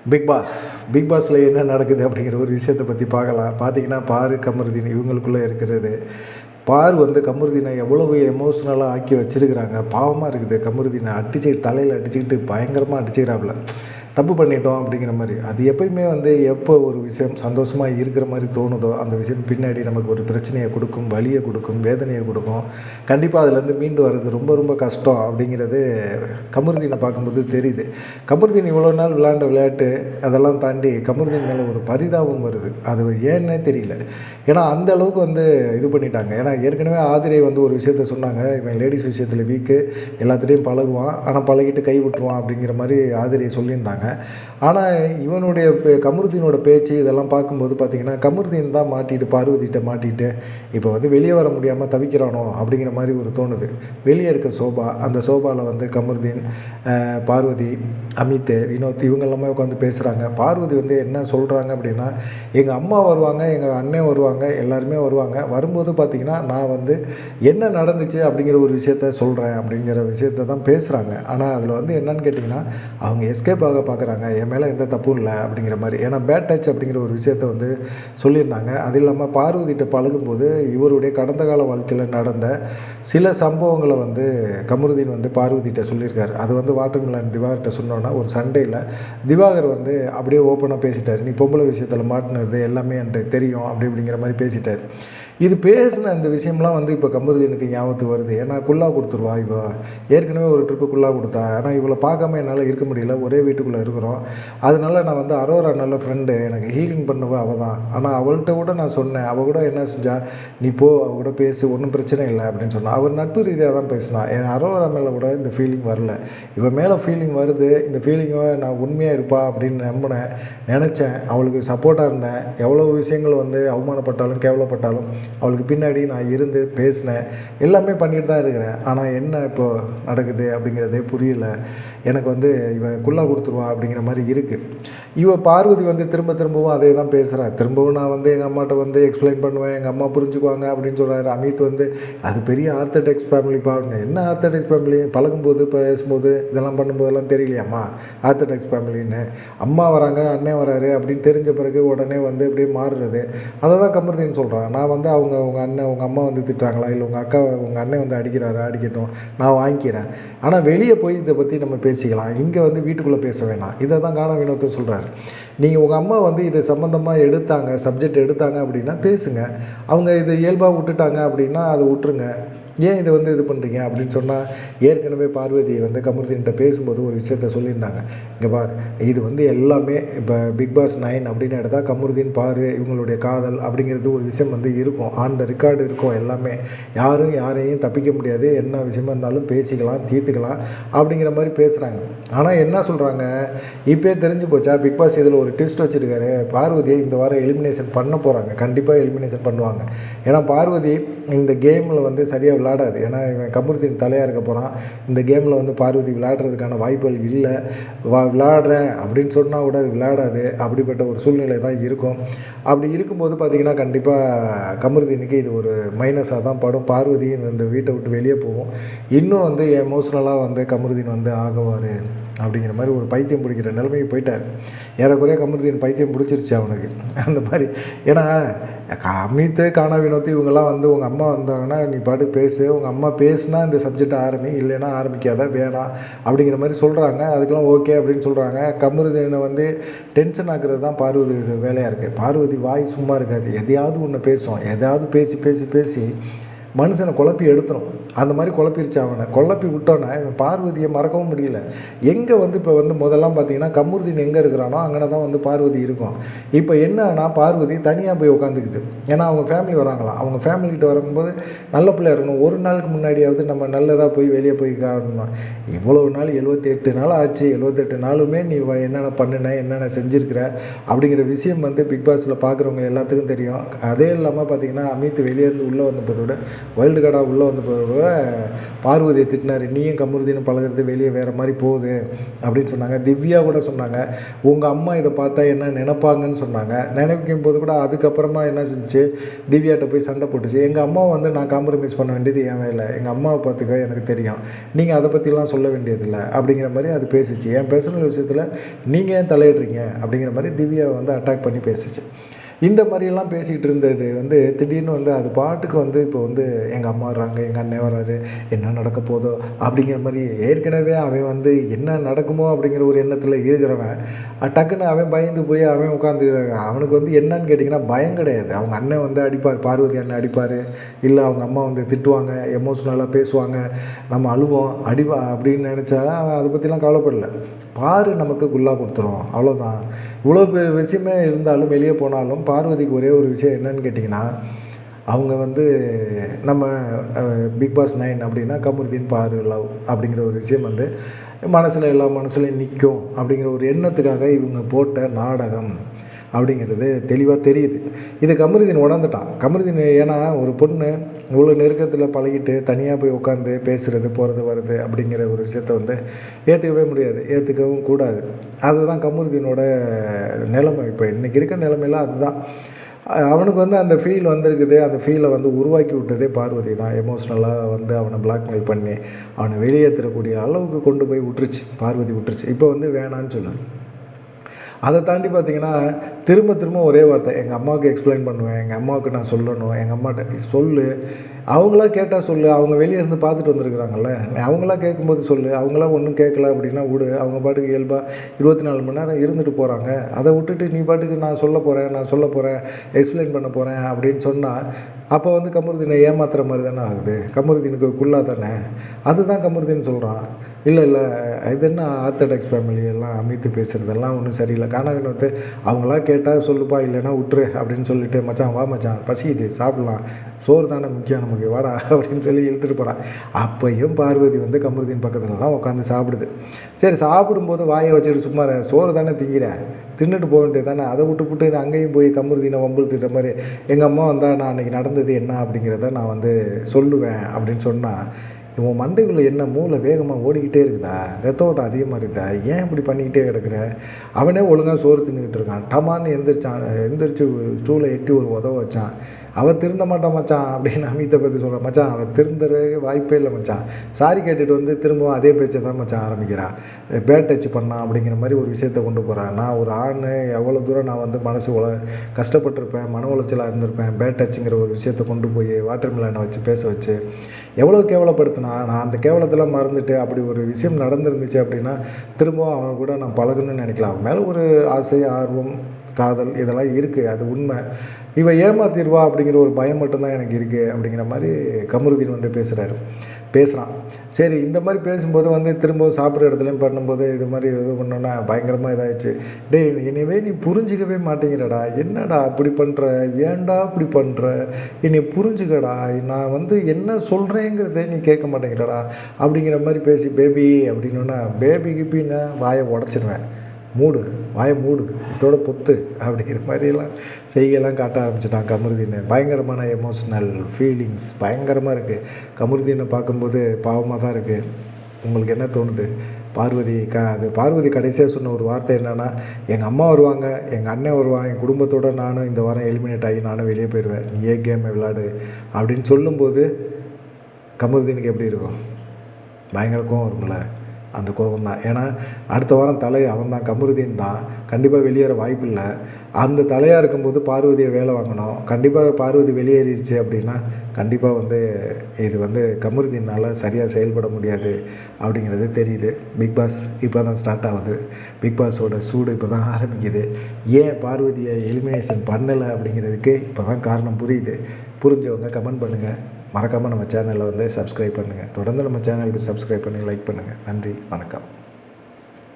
Big pass. Big பாஸில் என்ன நடக்குது அப்படிங்கிற ஒரு விஷயத்தை பற்றி பார்க்கலாம். பார்த்தீங்கன்னா பாரு கமருதீன் இவங்களுக்குள்ளே இருக்கிறது. பாரு வந்து கமருதீனை எவ்வளவு எமோஷ்னலாக ஆக்கி வச்சுருக்கிறாங்க. பாவமாக இருக்குது. கமருதீனை அடிச்சு தலையில் அடிச்சுக்கிட்டு பயங்கரமாக அடிச்சுக்கிறாப்புல. தப்பு பண்ணிட்டோம் அப்படிங்கிற மாதிரி. அது எப்பயுமே வந்து எப்போ ஒரு விஷயம் சந்தோஷமாக இருக்கிற மாதிரி தோணுதோ அந்த விஷயம் பின்னாடி நமக்கு ஒரு பிரச்சனையை கொடுக்கும், வலியை கொடுக்கும், வேதனையை கொடுக்கும். கண்டிப்பாக அதுலேருந்து மீண்டு வர்றது ரொம்ப ரொம்ப கஷ்டம் அப்படிங்கிறது கமருதீனை பார்க்கும்போது தெரியுது. கமருதீன் இவ்வளோ நாள் விளையாண்ட விளையாட்டு அதெல்லாம் தாண்டி கமருதீன் மேலே ஒரு பரிதாபம் வருது. அது ஏன்னே தெரியல. ஏன்னா அந்த அளவுக்கு வந்து இது பண்ணிட்டாங்க. ஏன்னா ஏற்கனவே ஆதிரை வந்து ஒரு விஷயத்த சொன்னாங்க, இவன் லேடிஸ் விஷயத்தில் வீக்கு, எல்லாத்துலேயும் பழகுவான், ஆனால் பழகிட்டு கை விட்டுருவான் அப்படிங்கிற மாதிரி ஆதிரியை சொல்லியிருந்தாங்க. ஆனால் இவனுடைய கமருதீனோட பேச்சு இதெல்லாம் பார்க்கும்போது பார்த்திங்கன்னா கமருதீன் தான் மாட்டிட்டு பார்வதிகிட்ட மாட்டிட்டு இப்போ வந்து வெளியே வர முடியாமல் தவிக்கிறானோ அப்படிங்கிற மாதிரி ஒரு தோணுது. வெளியே இருக்க சோபா, அந்த சோபாவில் வந்து கமருதீன், பார்வதி, அமித், வினோத் இவங்க எல்லாமே உட்காந்து பேசுகிறாங்க. பார்வதி வந்து என்ன சொல்கிறாங்க அப்படின்னா, எங்கள் அம்மா வருவாங்க, எங்கள் அண்ணன் வருவாங்க, எல்லாருமே வருவாங்க. வரும்போது பார்த்திங்கன்னா நான் வந்து என்ன நடந்துச்சு அப்படிங்கிற ஒரு விஷயத்த சொல்கிறேன் அப்படிங்கிற விஷயத்த தான் பேசுகிறாங்க. ஆனால் அதில் வந்து என்னன்னு கேட்டிங்கன்னா அவங்க எஸ்கேப் ஆக பார்க்குறாங்க. என் மேலே எந்த தப்பும் இல்லை அப்படிங்கிற மாதிரி. ஏன்னா பேட் டச் அப்படிங்கிற ஒரு விஷயத்த வந்து சொல்லியிருந்தாங்க. அது இல்லாமல் பார்வதிகிட்ட பழகும்போது இவருடைய கடந்த கால வாழ்க்கையில் நடந்த சில சம்பவங்களை வந்து கமருதீன் வந்து பார்வதிகிட்ட சொல்லியிருக்காரு. அது வந்து வாட்டர்மிலன் திவாகர்கிட்ட சொன்னோன்னா ஒரு சண்டையில் திவாகர் வந்து அப்படியே ஓப்பனாக பேசிட்டார். நீ பொம்பளை விஷயத்தில் மாட்டினது எல்லாமே எனக்கு தெரியும் அப்படிங்கிற மாதிரி பேசிட்டார். இது பேசின இந்த விஷயம்லாம் வந்து இப்போ கமருதீனுக்கு ஞாபகத்துக்கு வருது. ஏன்னா குல்லா கொடுத்துருவா இவ. ஏற்கனவே ஒரு ட்ரிப்பு குல்லா கொடுத்தா. ஆனால் இவளை பார்க்காம என்னால் இருக்க முடியல. ஒரே வீட்டுக்குள்ளே இருக்கிறோம். அதனால நான் வந்து அரோரா நல்ல ஃப்ரெண்டு, எனக்கு ஹீலிங் பண்ணவ அவள் தான். ஆனால் அவள்கிட்ட கூட நான் சொன்னேன். அவள் கூட என்ன செஞ்சா, நீ போ அவள் கூட பேசு, ஒன்றும் பிரச்சனை இல்லை அப்படின்னு சொன்னான். அவர் நட்பு ரீதியாக தான் பேசினான். என் அரோரா மேலே கூட இந்த ஃபீலிங் வரல. இவன் மேலே ஃபீலிங் வருது. இந்த ஃபீலிங்கை நான் உண்மையாக இருப்பா அப்படின்னு நினச்சேன். அவளுக்கு சப்போர்ட்டாக இருந்தேன். எவ்வளோ விஷயங்கள் வந்து அவமானப்பட்டாலும் கேவலப்பட்டாலும் அவளுக்கு பின்னாடி நான் இருந்து பேசினேன். எல்லாமே பண்ணிட்டு தான் இருக்கிறேன். ஆனால் என்ன இப்போது நடக்குது அப்படிங்கிறதே புரியல. எனக்கு வந்து இவன் குல்லா கொடுத்துருவா அப்படிங்கிற மாதிரி இருக்குது. இவன் பார்வதி வந்து திரும்பவும் அதே தான் பேசுகிறான். திரும்பவும் நான் வந்து எங்கள் அம்மாட்ட வந்து எக்ஸ்பிளைன் பண்ணுவேன், எங்கள் அம்மா புரிஞ்சுக்குவாங்க அப்படின்னு சொல்கிறாரு. அமித் வந்து அது பெரிய ஆர்த்தடாக்ஸ் ஃபேமிலிப்பா. என்ன ஆர்த்தடாக்ஸ் ஃபேமிலி? பழகும்போது பேசும்போது இதெல்லாம் பண்ணும்போதெல்லாம் தெரியலையாம்மா ஆர்த்தடாக்ஸ் ஃபேமிலின்னு? அம்மா வராங்க, அண்ணன் வராரு அப்படின்னு தெரிஞ்ச பிறகு உடனே வந்து அப்படியே மாறுறது. அதை தான் கமருதீன் சொல்கிறான். நான் வந்து உங்கள் அண்ணன் உங்கள் அம்மா வந்து திட்டுறாங்களா, இல்லை உங்கள் அக்கா உங்கள் அண்ணன் வந்து அடிக்கிறாரா, அடிக்கட்டும், நான் வாங்கிக்கிறேன். ஆனால் வெளியே போய் இதை பற்றி நம்ம பேசிக்கலாம், இங்கே வந்து வீட்டுக்குள்ளே பேச வேணாம். இதை தான் கானா வினோத்தை சொல்கிறாரு. நீங்கள் உங்கள் அம்மா வந்து இதை சம்மந்தமாக எடுத்தாங்க, சப்ஜெக்ட் எடுத்தாங்க அப்படின்னா பேசுங்க. அவங்க இதை இயல்பாக விட்டுட்டாங்க அப்படின்னா அதை விட்டுருங்க. ஏன் இதை வந்து இது பண்ணுறீங்க அப்படின்னு சொன்னால், ஏற்கனவே பார்வதி வந்து கமருதீன்கிட்ட பேசும்போது ஒரு விஷயத்த சொல்லியிருந்தாங்க. இங்கே பார், இது வந்து எல்லாமே இப்போ பிக் பாஸ் 9 அப்படின்னு எடுத்தால் கமருதீன் பாரு இவங்களுடைய காதல் அப்படிங்கிறது ஒரு விஷயம் வந்து இருக்கும். ஆன் த ரெக்கார்டு இருக்கும். எல்லாமே யாரும் யாரையும் தப்பிக்க முடியாது. என்ன விஷயமா இருந்தாலும் பேசிக்கலாம், தீர்த்துக்கலாம் அப்படிங்கிற மாதிரி பேசுகிறாங்க. ஆனால் என்ன சொல்கிறாங்க, இப்போயே தெரிஞ்சு போச்சா பிக் பாஸ் இதில் ஒரு ட்விஸ்ட் வச்சுருக்காரு. பார்வதியை இந்த வாரம் எலிமினேஷன் பண்ண போகிறாங்க. கண்டிப்பாக எலிமினேஷன் பண்ணுவாங்க. ஏன்னா பார்வதி இந்த கேமில் வந்து சரியாக விளையாடாது. ஏன்னா இவன் கமருதீன் தலையாக இருக்க போகிறான். இந்த கேமில் வந்து பார்வதி விளையாடுறதுக்கான வாய்ப்புகள் இல்லை. விளையாடுறேன் அப்படின்னு சொன்னால் கூட அது விளையாடாது. அப்படிப்பட்ட ஒரு சூழ்நிலை தான் இருக்கும். அப்படி இருக்கும்போது பார்த்திங்கன்னா கண்டிப்பாக கமருதீனுக்கு இது ஒரு மைனஸாக தான் படும். பார்வதி இந்த வீட்டை விட்டு வெளியே போகும். இன்னும் வந்து எமோஷ்னலாக வந்து கமருதீன் வந்து ஆகுவார் அப்படிங்கிற மாதிரி ஒரு பைத்தியம் பிடிக்கிற நிலைமைக்கு போயிட்டார். ஏறக்குறைய கமருதீன் பைத்தியம் பிடிச்சிருச்சு அவனுக்கு அந்த மாதிரி. ஏன்னா அமித், கானா வினோத் இவங்கெல்லாம் வந்து உங்கள் அம்மா வந்தாங்கன்னா நீ பாட்டு பேசு, உங்கள் அம்மா பேசுனா இந்த சப்ஜெக்டை ஆரம்பி, இல்லைன்னா ஆரம்பிக்காத, வேணாம் அப்படிங்கிற மாதிரி சொல்கிறாங்க. அதுக்கெல்லாம் ஓகே அப்படின்னு சொல்கிறாங்க. கமருதீனை வந்து டென்ஷன் ஆக்குறது தான் பார்வதியோட வேலையாக இருக்குது. பார்வதி வாய் சும்மா இருக்காது. எதையாவது ஒன்று பேசும். எதையாவது பேசி பேசி பேசி மனுஷனை குழப்பி எடுத்துரும். அந்த மாதிரி குழப்பிருச்சு. அவனை குழப்பி விட்டோன்னே இவன் பார்வதியை மறக்கவும் முடியல. எங்கே வந்து இப்போ வந்து முதல்லாம் பார்த்தீங்கன்னா கமருதீன் எங்கே இருக்கிறானோ அங்கே தான் வந்து பார்வதி இருக்கும். இப்போ என்னன்னா பார்வதி தனியாக போய் உட்காந்துக்குது. ஏன்னா அவங்க ஃபேமிலி வராங்களாம். அவங்க ஃபேமிலிக்கிட்ட வரும்போது நல்ல பிள்ளையா இருக்கணும். ஒரு நாளுக்கு முன்னாடியாவது நம்ம நல்லதாக போய் வெளியே போய் காணணும். இவ்வளோ நாள் 78 நாள் ஆச்சு. 78 நாளுமே நீ என்னென்ன பண்ணின, என்னென்ன செஞ்சுருக்கிற அப்படிங்கிற விஷயம் வந்து பிக் பாஸில் பார்க்குறவங்க எல்லாத்துக்கும் தெரியும். அதே இல்லாமல் பார்த்தீங்கன்னா அமித் வெளியேருந்து உள்ளே வந்தபோது விட வைல்டு கார்டாக உள்ளே வந்து பார்வதியை திட்டினார், நீயும் கமருதீனும் பழகிறது வெளியே வேறு மாதிரி போகுது அப்படின்னு சொன்னாங்க. திவ்யா கூட சொன்னாங்க, உங்கள் அம்மா இதை பார்த்தா என்ன நினைப்பாங்கன்னு சொன்னாங்க. நினைக்கும் போது கூட அதுக்கப்புறமா என்ன செஞ்சு திவ்யாட்ட போய் சண்டை போட்டுச்சு. எங்கள் அம்மாவை வந்து நான் காம்ப்ரமைஸ் பண்ண வேண்டியது என் வேலை, எங்கள் அம்மாவை பார்த்துக்க எனக்கு தெரியும், நீங்கள் அதை பற்றிலாம் சொல்ல வேண்டியதில்லை அப்படிங்கிற மாதிரி அது பேசிச்சு. என் பர்சனல் விஷயத்தில் நீங்கள் ஏன் தலையிடுறீங்க அப்படிங்கிற மாதிரி திவ்யாவை வந்து அட்டாக் பண்ணி பேசிச்சு. இந்த மாதிரியெல்லாம் பேசிக்கிட்டு இருந்தது வந்து திடீர்னு வந்து அது பாட்டுக்கு வந்து இப்போ வந்து எங்கள் அம்மா வர்றாங்க, எங்கள் அண்ணன் வர்றாரு, என்ன நடக்க போதோ அப்படிங்கிற மாதிரி ஏற்கனவே அவன் வந்து என்ன நடக்குமோ அப்படிங்கிற ஒரு எண்ணத்தில் இருக்கிறவன் டக்குன்னு அவன் பயந்து போய் அவன் உட்காந்துக்கிறான். அவனுக்கு வந்து என்னன்னு கேட்டிங்கன்னா பயம் கிடையாது. அவங்க அண்ணன் வந்து அடிப்பார், பார்வதி அண்ணன் அடிப்பார், இல்லை அவங்க அம்மா வந்து திட்டுவாங்க, எமோஷ்னலாக பேசுவாங்க, நம்ம அழுவோம் அப்படின்னு நினச்சா அவன் அதை பற்றிலாம் கவலைப்படல. பாரு நமக்கு குல்லா கொடுத்துரும், அவ்வளோதான். இவ்வளோ பெரிய விஷயமே இருந்தாலும் வெளியே போனாலும் பார்வதிக்கு ஒரே ஒரு விஷயம் என்னன்னு கேட்டிங்கன்னா, அவங்க வந்து நம்ம பிக் பாஸ் 9 அப்படின்னா கமருதீன் பாரு லவ் அப்படிங்கிற ஒரு விஷயம் வந்து மனசில் எல்லா மனசுலையும் நிற்கும் அப்படிங்கிற ஒரு எண்ணத்துக்காக இவங்க போட்ட நாடகம் அப்படிங்கிறது தெளிவாக தெரியுது. இது கமருதீன் உணர்ந்துட்டான். கமருதீன் ஏன்னா ஒரு பொண்ணு இவ்வளோ நெருக்கத்தில் பழகிட்டு தனியாக போய் உட்காந்து பேசுகிறது போகிறது வருது அப்படிங்கிற ஒரு விஷயத்த வந்து ஏற்றுக்கவே முடியாது, ஏற்றுக்கவும் கூடாது. அதுதான் கமருதீனோட நிலைமை. இப்போ இன்றைக்கி இருக்க நிலைமையில் அதுதான் அவனுக்கு வந்து அந்த ஃபீல் வந்திருக்குது. அந்த ஃபீலை வந்து உருவாக்கி விட்டதே பார்வதி தான். எமோஷ்னலாக வந்து அவனை பிளாக்மெயில் பண்ணி அவனை வெளியேற்றக்கூடிய அளவுக்கு கொண்டு போய் விட்டுருச்சு, பார்வதி விட்டுருச்சு. இப்போ வந்து வேணான்னு சொல்லு. அதை தாண்டி பார்த்திங்கன்னா திரும்ப ஒரே வார்த்தை, எங்கள் அம்மாவுக்கு எக்ஸ்பிளைன் பண்ணுவேன், எங்கள் அம்மாவுக்கு நான் சொல்லணும், எங்கள் அம்மாட்ட சொல்லு, அவங்களா கேட்டால் சொல்லு, அவங்க வெளியே இருந்து பார்த்துட்டு வந்திருக்கிறாங்கல்ல, அவங்களாம் கேட்கும்போது சொல்லு, அவங்களாம் ஒன்றும் கேட்கல அப்படின்னா விடு, அவங்க பாட்டுக்கு இயல்பாக 24 மணி நேரம் இருந்துட்டு போகிறாங்க. அதை விட்டுட்டு நீ பாட்டுக்கு நான் சொல்ல போகிறேன் எக்ஸ்பிளைன் பண்ண போகிறேன் அப்படின்னு சொன்னால் அப்போ வந்து கமருதீனை ஏமாத்துற மாதிரி தானே ஆகுது. கமருதீனுக்கு குள்ளா தானே, அதுதான் கமருதீன் சொல்கிறான். இல்லை இது என்ன ஆர்த்தடாக்ஸ் ஃபேமிலி எல்லாம் அமைத்து பேசுகிறதெல்லாம் ஒன்றும் சரியில்லை. காணாவினத்து அவங்களா கேட்டால் சொல்லுப்பா, இல்லைன்னா விட்டுரு அப்படின்னு சொல்லிட்டு, மச்சான் வா மச்சான் பசிக்குது சாப்பிட்லாம், சோறு தானே முக்கியம் நமக்கு, வாடா அப்படின்னு சொல்லி இழுத்துட்டு போகிறான். அப்பையும் பார்வதி வந்து கமருதீன் பக்கத்துலலாம் உட்காந்து சாப்பிடுது. சரி, சாப்பிடும்போது வாயை வச்சுட்டு சும்மா சோறு தானே தின்னுட்டு போக வேண்டியது தானே. அதை விட்டு அங்கேயும் போய் கமருதீனை வம்புல் திட்ட மாதிரி எங்கள் அம்மா வந்தால் நான் அன்றைக்கி நடந்தது என்ன அப்படிங்கிறத நான் வந்து சொல்லுவேன் அப்படின்னு சொன்னால், உன் மண்டைக்குள்ளே என்ன மூளை வேகமாக ஓடிக்கிட்டே இருக்குதா, ரத்த ஓட்டம் அதிகமாக இருக்குதா, ஏன் இப்படி பண்ணிக்கிட்டே கிடக்குற? அவனே ஒழுங்காக சோறு தின்னுக்கிட்டு இருக்கான், டமான்னு எந்திரிச்சு ஸ்டூலை எட்டி ஒரு உதவ வச்சான். அவள் திருந்த மாட்டான் மச்சான் அப்படின்னு அமித்தை பற்றி சொல்கிறான். மச்சான் அவள் திருந்துறதுக்கு வாய்ப்பே இல்லை மச்சான். சாரி கேட்டுட்டு வந்து திரும்பவும் அதே பேச்சை தான் மச்சான் ஆரம்பிக்கிறான். பேட் டச் பண்ணான் அப்படிங்கிற மாதிரி ஒரு விஷயத்தை கொண்டு போகிறான். நான் ஒரு ஆண், எவ்வளோ தூரம் நான் வந்து மனசு கஷ்டப்பட்டிருப்பேன், மன உளைச்சலாக இருந்திருப்பேன், பேட் டச்சுங்கிற ஒரு விஷயத்தை கொண்டு போய் வாட்டர் மிலனை வச்சு பேச வச்சு எவ்வளோ கேவலப்படுத்தினா. நான் அந்த கேவலத்தெல்லாம் மறந்துட்டு அப்படி ஒரு விஷயம் நடந்துருந்துச்சு அப்படின்னா திரும்பவும் அவன் கூட நான் பழகணும்னு நினைக்கலாம். அவன் மேலே ஒரு ஆசை, ஆர்வம், காதல் இதெல்லாம் இருக்குது, அது உண்மை. இவன் ஏமாத்திடுவா அப்படிங்கிற ஒரு பயம் மட்டும்தான் எனக்கு இருக்குது அப்படிங்கிற மாதிரி கமருதீன் வந்து பேசுகிறான். சரி, இந்த மாதிரி பேசும்போது வந்து திரும்பவும் சாப்பிட்ற இடத்துலையும் பண்ணும்போது இது மாதிரி இது பண்ணோன்னா பயங்கரமாக இதாகிடுச்சு. டேய், இனிமே நீ புரிஞ்சிக்கவே மாட்டேங்கிறடா, என்னடா அப்படி பண்ணுற, ஏன்டா அப்படி பண்ணுற, என்னை புரிஞ்சுக்கடா, நான் வந்து என்ன சொல்கிறேங்கிறதே நீ கேட்க மாட்டேங்கிறடா அப்படிங்கிற மாதிரி பேசி பேபி அப்படின்னா பேபிக்கு பின்ன வாயை உடச்சிடுவேன், வாயை மூடு இதோட பொத்து அப்படிங்கிற மாதிரிலாம் செய்கையெல்லாம் காட்ட ஆரம்பிச்சிட்டான் கமருதீன். பயங்கரமான எமோஷ்னல் ஃபீலிங்ஸ் பயங்கரமாக இருக்குது. கமருதீனை பார்க்கும்போது பாவமாக தான் இருக்குது. உங்களுக்கு என்ன தோணுது? பார்வதி கடைசியாக சொன்ன ஒரு வார்த்தை என்னென்னா, எங்கள் அம்மா வருவாங்க, எங்கள் அண்ணன் வருவான், என் குடும்பத்தோடு நானும் இந்த வாரம் எலிமினேட் ஆகி நானும் வெளியே போயிடுவேன், நீ ஏ கேமை விளையாடு அப்படின்னு சொல்லும்போது கமருதீனுக்கு எப்படி இருக்கும்? பயங்கர கோவம் வரும்ல. அந்த கோபம் தான். ஏன்னா அடுத்த வாரம் அவன் தான், கமருதீன் தான். கண்டிப்பாக வெளியேற வாய்ப்பு இல்லை. அந்த தலையாக இருக்கும்போது பார்வதியை வேலை வாங்கணும். கண்டிப்பாக பார்வதி வெளியேறிடுச்சு அப்படின்னா கண்டிப்பாக வந்து இது வந்து கமருதீனால் சரியாக செயல்பட முடியாது அப்படிங்கிறது தெரியுது. பிக் பாஸ் இப்போ தான் ஸ்டார்ட் ஆகுது. பிக் பாஸோட சூடு இப்போ தான் ஆரம்பிக்குது. ஏன் பார்வதியை எலிமினேஷன் பண்ணலை அப்படிங்கிறதுக்கு இப்போ தான் காரணம் புரியுது. புரிஞ்சவங்க கமெண்ட் பண்ணுங்கள். மறக்காமல் நம்ம சேனலை வந்து சப்ஸ்கிரைப் பண்ணுங்கள். தொடர்ந்து நம்ம சேனலுக்கு சப்ஸ்கிரைப் பண்ணி லைக் பண்ணுங்கள். நன்றி, வணக்கம்.